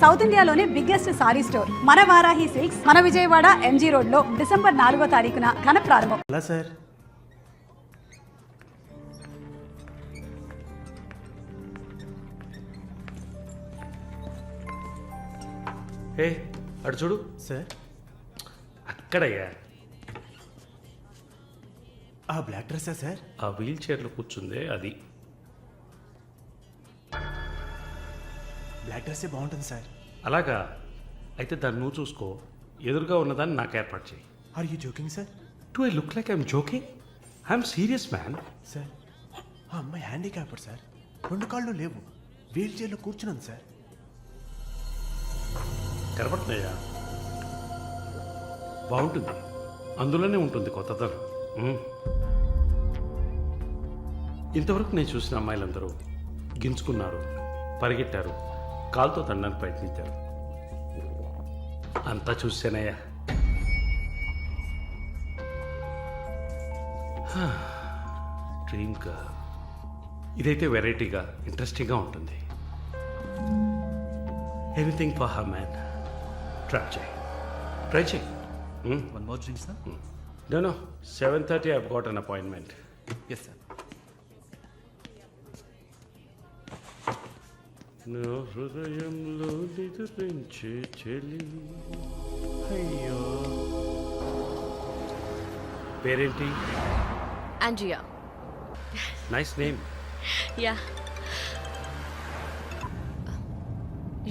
South ఇండియాలోనే biggest sorry store మన Varahi silks మన విజయవాడ ఎంజీ రోడ్ లో డిసెంబర్ 4వ తారీఖున ఘన ప్రారంభం. అలా సార్ ఏ అటు చూడు సార్ అక్కడయ్యా ఆ బ్లాక్ డ్రెస్సా సార్? ఆ వీల్ చైర్లో కూర్చుందే అది. బ్లాక్ డ్రెస్సే బాగుంటుంది సార్. అలాగా అయితే దాన్ని నువ్వు చూసుకో, ఎదురుగా ఉన్నదాన్ని నాకు ఏర్పాటు చేయి. Are you joking sir? Do I look like I'm joking? I'm serious man. Sir ఆ అమ్మాయి హ్యాండిక్యాప్డ్ సార్, 2 కాళ్ళు లేవు, వీల్ చైర్లో కూర్చున్నాను సార్. కనపడుతున్నాయా? బాగుంటుంది, అందులోనే ఉంటుంది కొత్తదనం. ఇంతవరకు నేను చూసిన అమ్మాయిలందరూ గింజుకున్నారు, పరిగెట్టారు, కాలుతో తండడానికి ప్రయత్నించారు. అంతా చూసానయ్యా. డ్రీమ్ గర్ల్ ఇదైతే వెరైటీగా ఇంట్రెస్టింగ్గా ఉంటుంది. Anything for her man. Try చేయి. One more drink, sir? No, 7:30 I've got an appointment. Yes, sir. నా హృదయంలో నిద్రించే చెలి. అయ్యో, పేరేంటి? Andrea. Nice name. Yeah.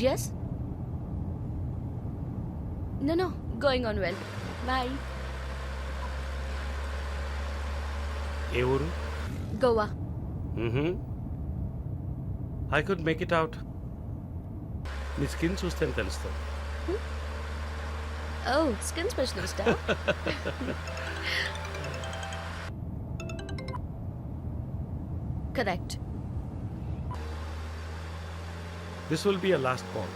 Yes? No, going on well. Bye. ఏ ఊరు? Goa. I could make it out. నీ skin చూస్తేనే తెలుస్తుంది. Oh, skin specialist, huh? Correct. This will be a last call.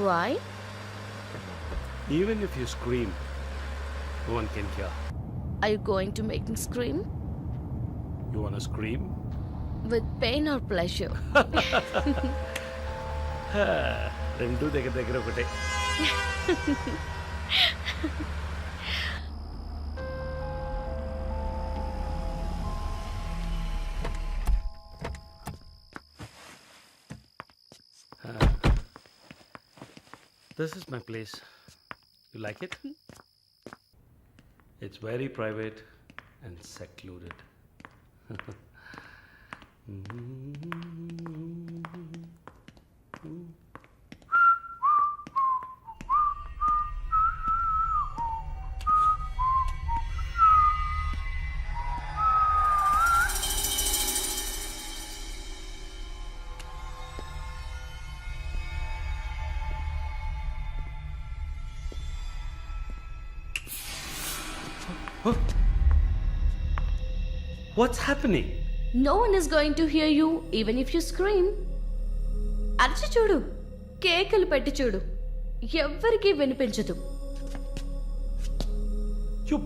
Why? Even if you scream, no one can hear. Are you going to make me scream? You wanna scream? With pain or pleasure? రెండు దగ్గర ఒకటే. This is my place. You like it? It's very private and secluded. What's happening? No one is going to hear you even if you scream. అరిచి చూడు, కేకలు పెట్టి చూడు, ఎవ్వరికీ వినిపించదు. You.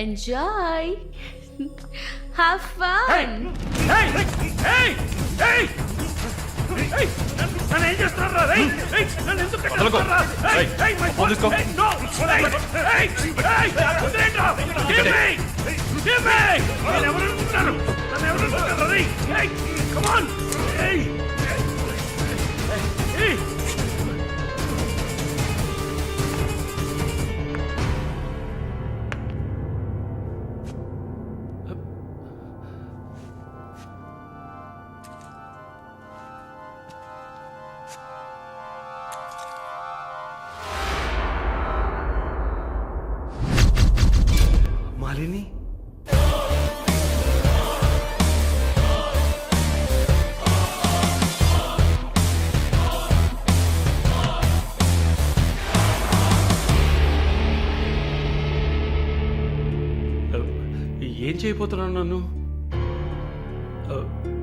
Enjoy. Have fun. Hey! నన్ను ఏం చేస్తున్నారా? నన్ను ఎందుకు కట్టేస్తున్నారా? పోలీస్కో. No! వదిలేయండిరా. Give me! నేను ఎవరు అనుకుంటున్నారు? నన్ను ఎవరు అనుకుంటున్నారు? Come on! Hey! మాలిని, ఏం చేయబోతున్నాను నన్ను?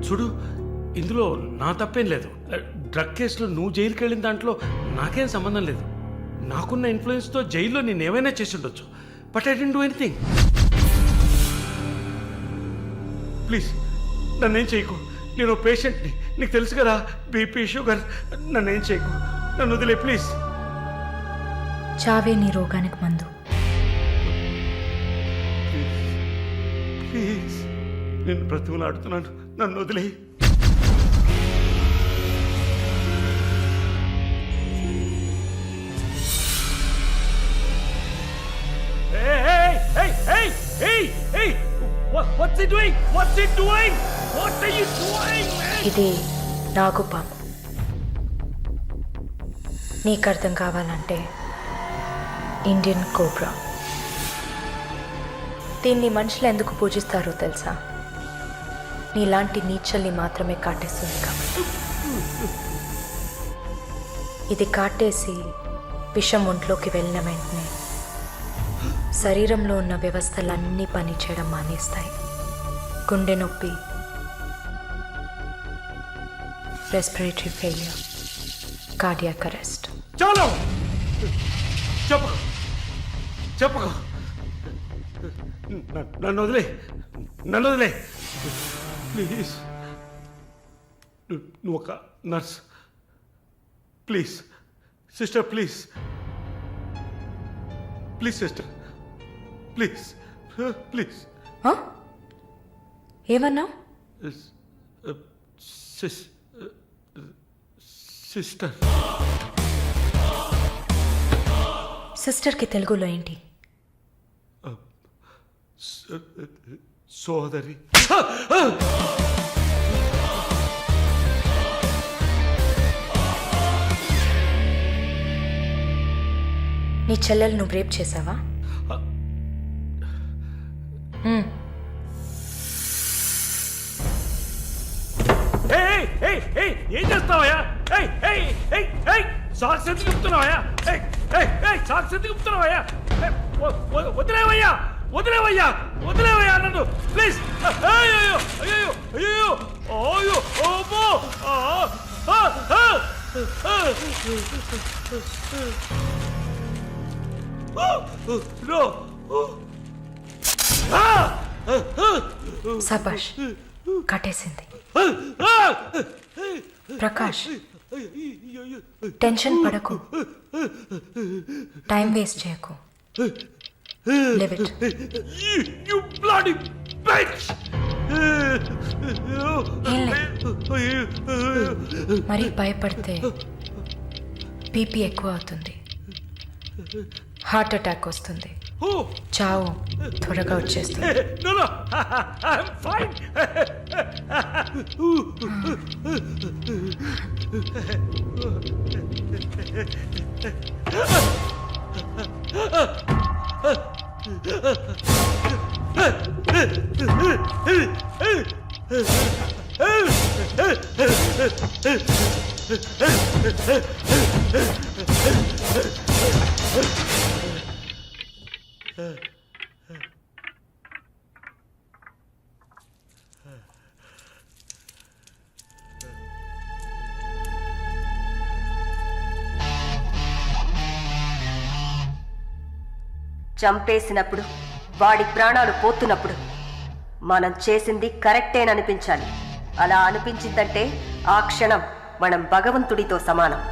చూడు, ఇందులో నా తప్పేం లేదు. డ్రగ్ కేసులో నువ్వు జైలుకి వెళ్ళిన దాంట్లో నాకేం సంబంధం లేదు. నాకున్న ఇన్ఫ్లుయెన్స్తో జైల్లో నేను ఏమైనా చేసి ఉండొచ్చు. But I don't do anything. Please నన్నేం చేయకు. నేను పేషెంట్ని, నీకు తెలుసు కదా, బీపీ షుగర్. నన్నేం చేయకు. నన్ను వదిలే ప్లీజ్. చావే నీ రోగానికి మందు. ప్లీజ్ నేను బ్రతిమలాడుతున్నాను, నన్ను వదిలే. ఇది నాగుపాము. నీకు అర్థం కావాలంటే ఇండియన్ కోబ్రా. దీన్ని మనుషులు ఎందుకు పూజిస్తారో తెలుసా? నీలాంటి నీచల్ని మాత్రమే కాటేస్తుంది కాబట్టి. ఇది కాటేసి విషం ఒంట్లోకి వెళ్ళిన వెంటనే శరీరంలో ఉన్న వ్యవస్థలన్నీ పనిచేయడం మానేస్తాయి. గుండె నొప్పి, రెస్పిరేటరీ ఫెయిల్యూర్, కార్డియాక్ అరెస్ట్. చాలు, చెప్పకు చెప్పకు, నన్ను వదిలే, నన్ను వదిలే ప్లీజ్. నువ్వు ఒక nurse, please sister, please please sister, please please. ఏమన్నా? సిస్టర్. సిస్టర్కి తెలుగులో ఏంటి? సోదరి. నీ చెల్లెలు నువ్వు రేప్ చేసావా? ఏం చేస్తావయ్యా? సాక్స్ ఎందుకు చెప్తున్నావయ్యా? సాక్స్ ఎందుకు చెప్తున్నావయ్యా? వదిలేవయ్యా, వదిలేవయ్యా, వదిలేవయ్యా నన్ను ప్లీజ్. అయ్యో అయ్యో అయ్యో అయ్యో ఓమో. సబాష్, కట్టేసింది. ప్రకాష్, టెన్షన్ పడకు, టైం వేస్ట్ చేయకు. Live it. You bloody bitch! మరీ భయపడితే బీపీ ఎక్కువ అవుతుంది, హార్ట్ అటాక్ వస్తుంది, చావు త్వరగా వచ్చేస్తుంది. No, no, I'm fine. చంపేసినప్పుడు, వాడి ప్రాణాలు పోతున్నప్పుడు మనం చేసింది కరెక్టేననిపించాలి. అలా అనిపించిందంటే ఆ క్షణం మనం భగవంతుడితో సమానం.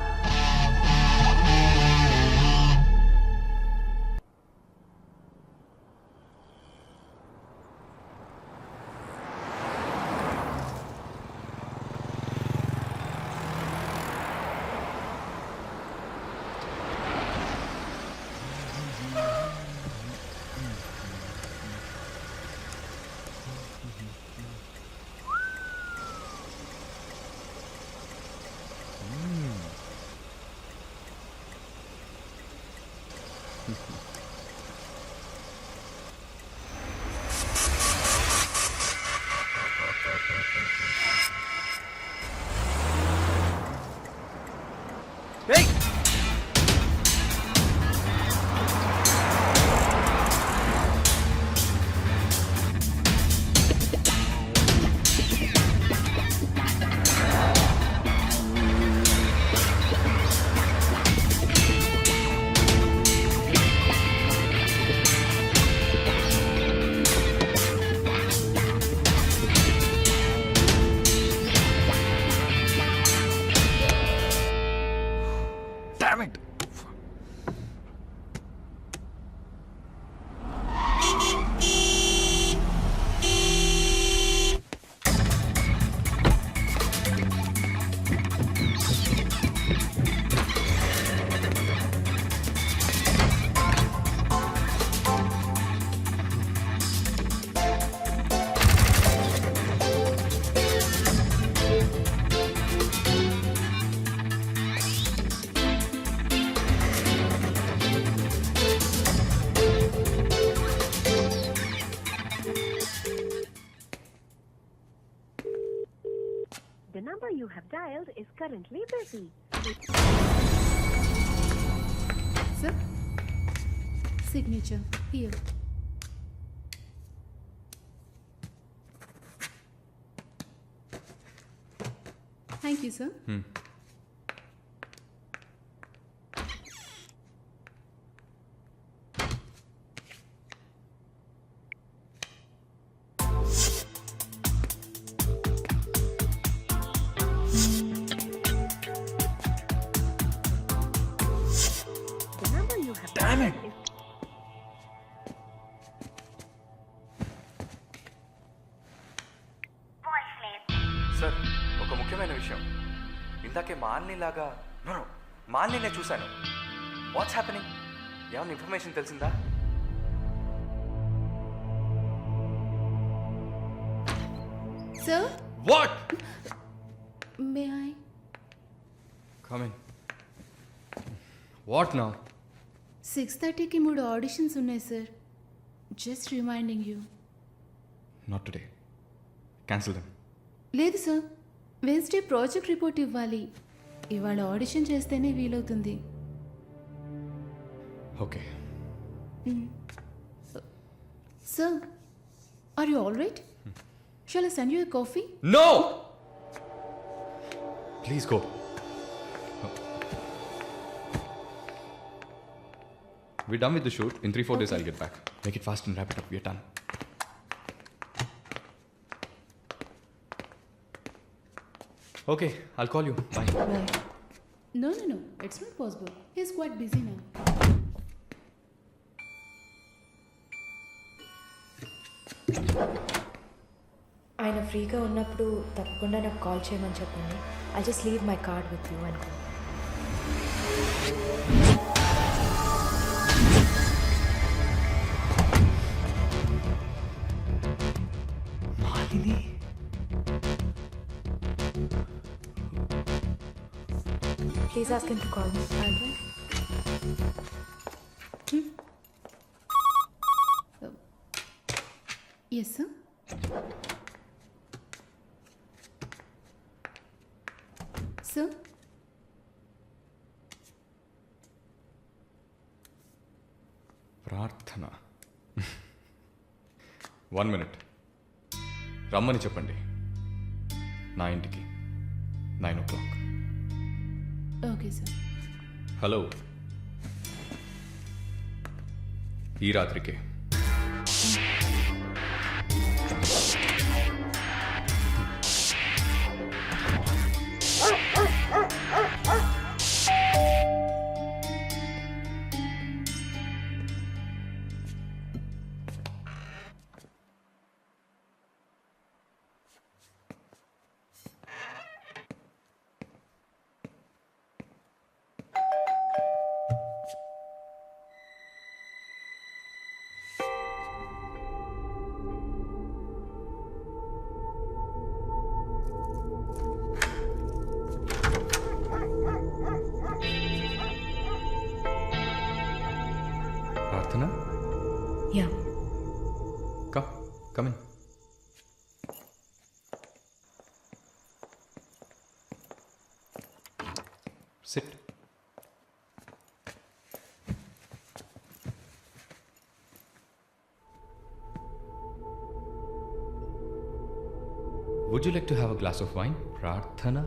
Damn it! The number you have dialed is currently busy. Sir, signature here. Thank you, sir. The number you have Damn it! dialed is sir ఒక ముఖ్యమైన విషయం ఇందాకే మాలినిలాగా మాలిని చూశాను వాట్స్ హ్యాపెనింగ్ ఏమైనా ఇన్ఫర్మేషన్ తెలిసిందా Sir, What? may I? Come in. What now? 6:30కి 3 auditions ఉన్నాయి sir. Just reminding you. Not today. Cancel them. లేదు సార్, వెన్స్డే ప్రాజెక్ట్ రిపోర్ట్ ఇవ్వాలి. ఇవాళ ఆడిషన్ చేస్తేనే వీలవుతుంది. Okay. Sir, are you all right? Shall I send you a coffee? No! Please go. We're done with the shoot. In 3-4 days, I'll get back. Make it fast and wrap it up. We're done. Okay, I'll call you. Bye. No, it's not possible. He's quite busy now. ఆయన ఫ్రీగా ఉన్నప్పుడు తప్పకుండా నాకు call చేయమని చెప్పండి. I just leave my card with you అనుకో. Malini please ask him to call me. Yes sir. Sir, Prarthana. 1 minute. రమ్మని చెప్పండి నా ఇంటికి 9 o'clock. Okay sir. హలో, ఈ రాత్రికే. ప్రార్థన, yeah, come in. Sit. Would you like to have a glass of wine, Prarthana?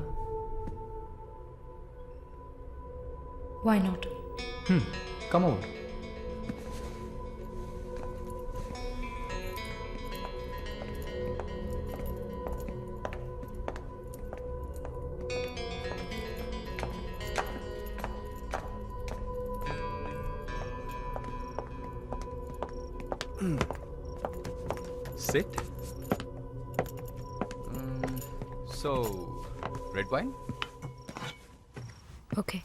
Why not? Come over. Sit. So, red wine? Okay.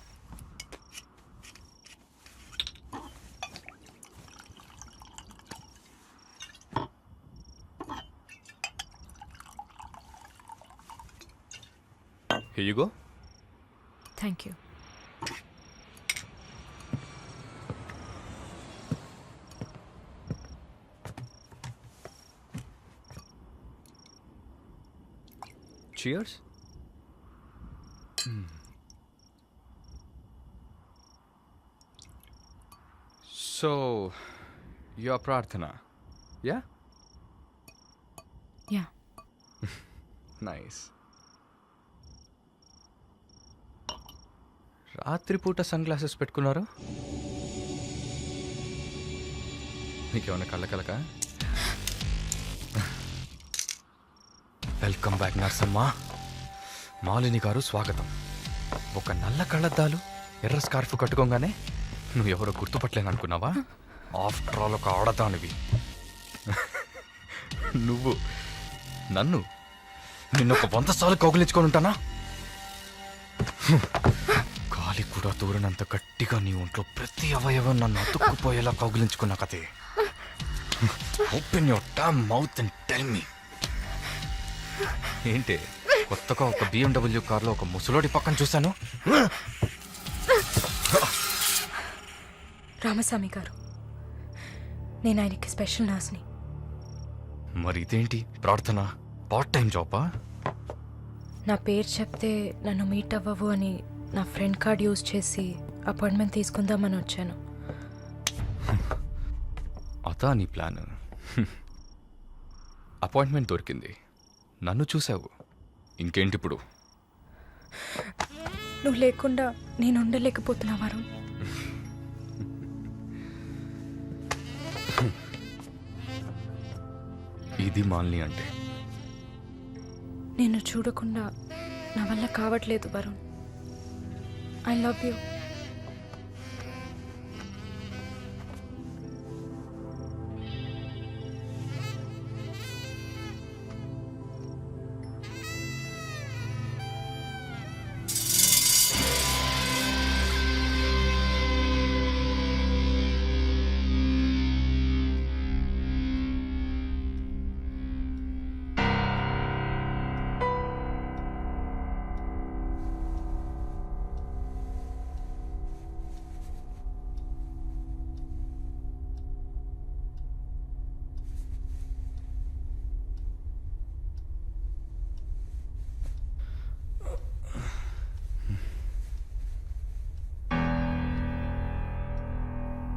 Here you go. Thank you. Cheers. So, your prarthana, yeah? Yeah. Nice. రాత్రిపూట sunglasses పెట్టుకున్నారు? నీకేమన్నా కళ్ళ welcome back Narsamma. Malini గారు స్వాగతం. ఒక నల్ల కళ్ళద్దాలు ఎర్ర స్కార్ఫ్ కట్టుకోగానే నువ్వు ఎవరో గుర్తుపట్టలేను అనుకున్నావా? ఆఫ్టర్ ఆల్ ఒక ఆడదానివి. నువ్వు నన్ను నిన్నొక 100 సార్లు కౌగిలించుకొని ఉంటానా? గాలి కూడా దూరనంత గట్టిగా నీ ఒంట్లో ప్రతి అవయవం నన్ను అతుక్కుపోయేలా కౌగిలించుకున్నా కదే. Open your damn mouth and tell me. ఏంటి కొత్తగా ఒక BMW కార్లో ఒక ముసలోడి పక్కన చూశాను. రామస్వామి గారు, నేను ఆయనకి స్పెషల్ నర్స్ని. మరి ఇదేంటి ప్రార్థన? పార్ట్ టైం జాబా? నా పేరు చెప్తే నన్ను మీట్ అవ్వవు అని నా ఫ్రెండ్ కార్డ్ యూజ్ చేసి అపాయింట్మెంట్ తీసుకుందామని వచ్చాను. అదా నీ ప్లాన్? అపాయింట్మెంట్ దొరికింది, నన్ను చూసావు, ఇంకేంటి ఇప్పుడు? నువ్వు లేకుండా నేను ఉండలేకపోతున్నా వరుణ్. ఇది మాలిని అంటే. నిన్ను చూడకుండా నా వల్ల కావట్లేదు Varun. I love you.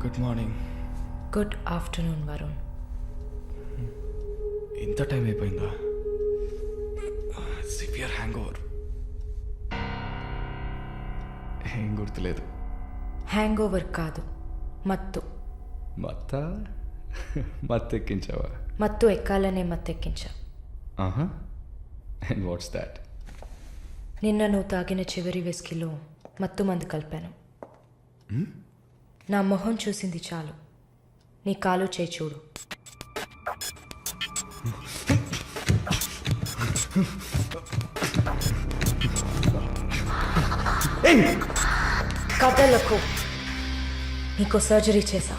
Good morning. Good afternoon Varun. ఇంత టైం అయిపోయిందా? Severe hang over. ఏం గుర్తులేదు. హ్యాంగ్ ఓవర్ కాదు, మత్తు. మత్తు ఎక్కించావా? మత్తు ఎక్కాలనే మత్తు ఎక్కించా. And what's that? నిన్న నువ్వు తాగిన చివరి విస్కీలో మత్తు మందు కలిపాను. నా మొహం చూసింది చాలు, నీ కాలు చేయి చూడు. కథలకు నీకు సర్జరీ చేశా,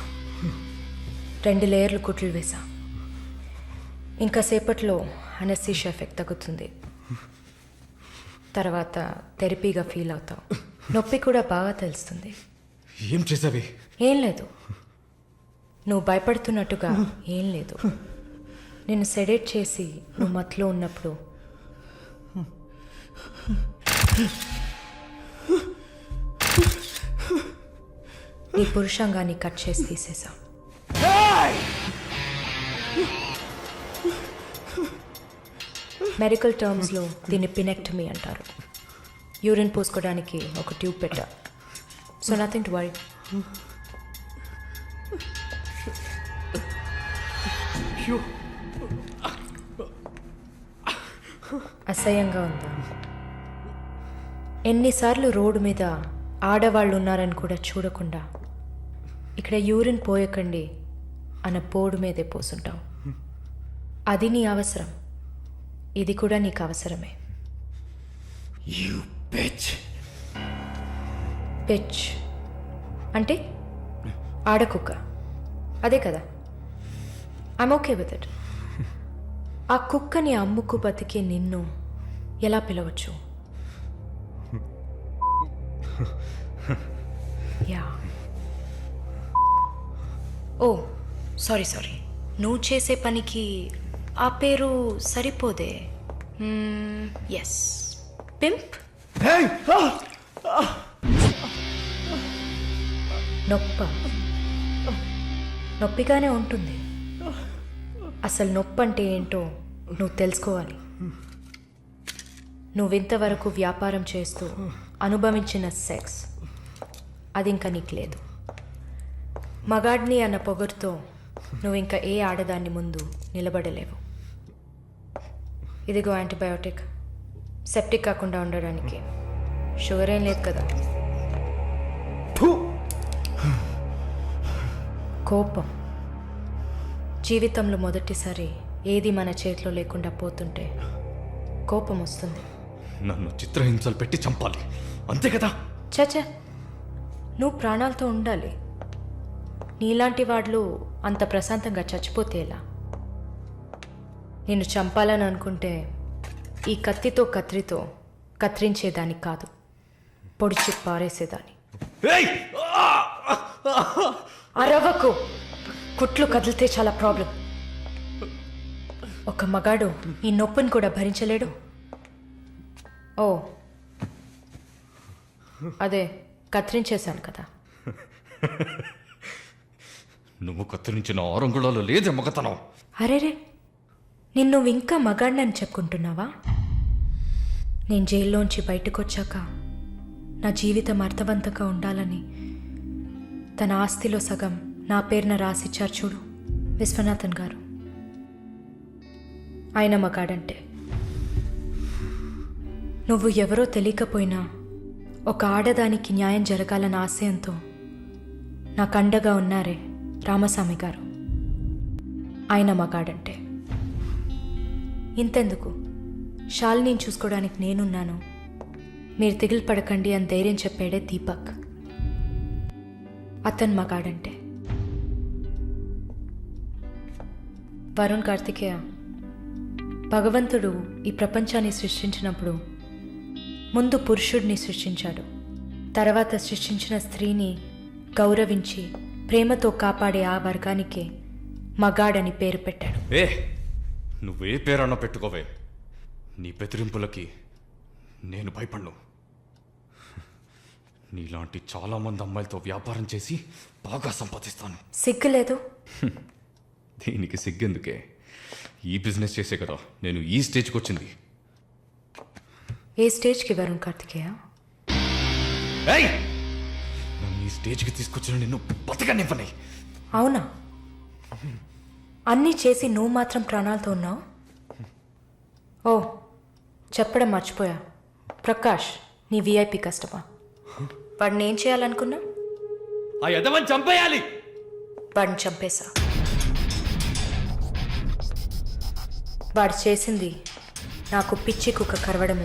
2 లేయర్లు కుట్లు వేసా. ఇంకా సేపట్లో అనస్థీషియా ఎఫెక్ట్ తగ్గుతుంది. తర్వాత థెరపీగా ఫీల్ అవుతావు. నొప్పి కూడా బాగా తెలుస్తుంది. ఏం చేసావి? ఏం లేదు, నువ్వు భయపడుతున్నట్టుగా ఏం లేదు. నేను సెడేట్ చేసి నువ్వు మత్తులో ఉన్నప్పుడు నీ పురుషాంగాన్ని కట్ చేసి తీసేసా. మెడికల్ టర్మ్స్లో దీన్ని పినెక్టమీ అంటారు. యూరిన్ పోసుకోవడానికి ఒక ట్యూబ్ పెట్టా. So nothing to worry. అసహ్యంగా ఉందా? ఎన్నిసార్లు రోడ్డు మీద ఆడవాళ్ళు ఉన్నారని కూడా చూడకుండా ఇక్కడ యూరిన్ పోయకండి, అన్న బోర్డు మీదే పోసుంటావు. అది నీ అవసరం, ఇది కూడా నీకు అవసరమే. You bitch. పిచ్ అంటే ఆడకుక్క, అదే కదా. I'm okay with it. ఆ కుక్కని అమ్ముకు బతికే నిన్ను ఎలా పిలవచ్చు? యా. ఓ సారీ, నువ్వు చేసే పనికి ఆ పేరు సరిపోదే. Yes, pimp. నొప్పిగానే ఉంటుంది. అసలు నొప్పి అంటే ఏంటో నువ్వు తెలుసుకోవాలి. నువ్వింతవరకు వ్యాపారం చేస్తూ అనుభవించిన సెక్స్ అది ఇంకా నీకు లేదు. మగాడిని అన్న పొగరుతో నువ్వు ఇంకా ఏ ఆడదాన్ని ముందు నిలబడలేవు. ఇదిగో యాంటీబయోటిక్, సెప్టిక్ కాకుండా ఉండడానికి. షుగర్ ఏం లేదు కదా. కోపం. జీవితంలో మొదటిసారి ఏది మన చేతిలో లేకుండా పోతుంటే కోపం వస్తుంది. నన్ను చిత్రహింసలు పెట్టి చంపాలి, అంతే కదా? చచా, నువ్వు ప్రాణాలతో ఉండాలి. నీలాంటి వాళ్ళు అంత ప్రశాంతంగా చచ్చిపోతే ఎలా? నిన్ను చంపాలని అనుకుంటే ఈ కత్తితో కత్తిరించేదాన్ని కాదు, పొడిచి పారేసేదాన్ని. అరవకు, కుట్లు కదిలితే చాలా ప్రాబ్లం. ఒక మగాడు ఈ నొప్పిని కూడా భరించలేడు. ఓ అదే కత్తిరించేశాను కదా. నువ్వు కత్తిరించిన ఆరంగుళాలు లేదే మగతనం. అరేరే, నిన్ను ఇంకా మగాడినని చెప్పుకుంటున్నావా? నేను జైల్లోంచి బయటకు వచ్చాక నా జీవితం అర్థవంతంగా ఉండాలని తన ఆస్తిలో సగం నా పేరున రాసిచ్చారు చూడు విశ్వనాథన్ గారు. ఆయన మగాడంటే. నువ్వు ఎవరో తెలియకపోయినా ఒక ఆడదానికి న్యాయం జరగాలన్న ఆశయంతో నాకు అండగా ఉన్నారే రామస్వామి గారు, ఆయన మగాడంటే. ఇంతెందుకు, శాలిని చూసుకోవడానికి నేనున్నాను, మీరు దిగులు పడకండి అని ధైర్యం చెప్పాడే దీపక్, అతను మగాడంటే. వరుణ్ కార్తికేయ, భగవంతుడు ఈ ప్రపంచాన్ని సృష్టించినప్పుడు ముందు పురుషుడిని సృష్టించాడు, తర్వాత సృష్టించిన స్త్రీని గౌరవించి ప్రేమతో కాపాడే ఆ వర్గానికే మగాడని పేరు పెట్టాడు. నువ్వే పేరన్నా పెట్టుకోవే, నీ బెదిరింపులకి నేను భయపడ్ను. నీలాంటి చాలామంది అమ్మాయిలతో వ్యాపారం చేసి బాగా సంపాదిస్తాను. సిగ్గులేదు? దీనికి సిగ్గెందుకే, ఈ బిజినెస్ చేసే కదా నేను ఈ స్టేజ్కి వచ్చింది. ఏ స్టేజ్కి వరుణ్ కార్తికేయ? నన్ను ఈ స్టేజ్కి తీసుకొచ్చిన నిన్ను బతకనివ్వని. అవునా? అన్నీ చేసి నువ్వు మాత్రం ప్రాణాలతో ఉన్నావు? ఓ చెప్పడం మర్చిపోయా, ప్రకాష్ నీ విఐపి కస్టమర్. వాడిని ఏం చేయాలనుకున్నా? ఆ యదవని చంపేయాలి. వాడిని చంపేశా. వాడు చేసింది నాకు పిచ్చి కుక్క కరవడం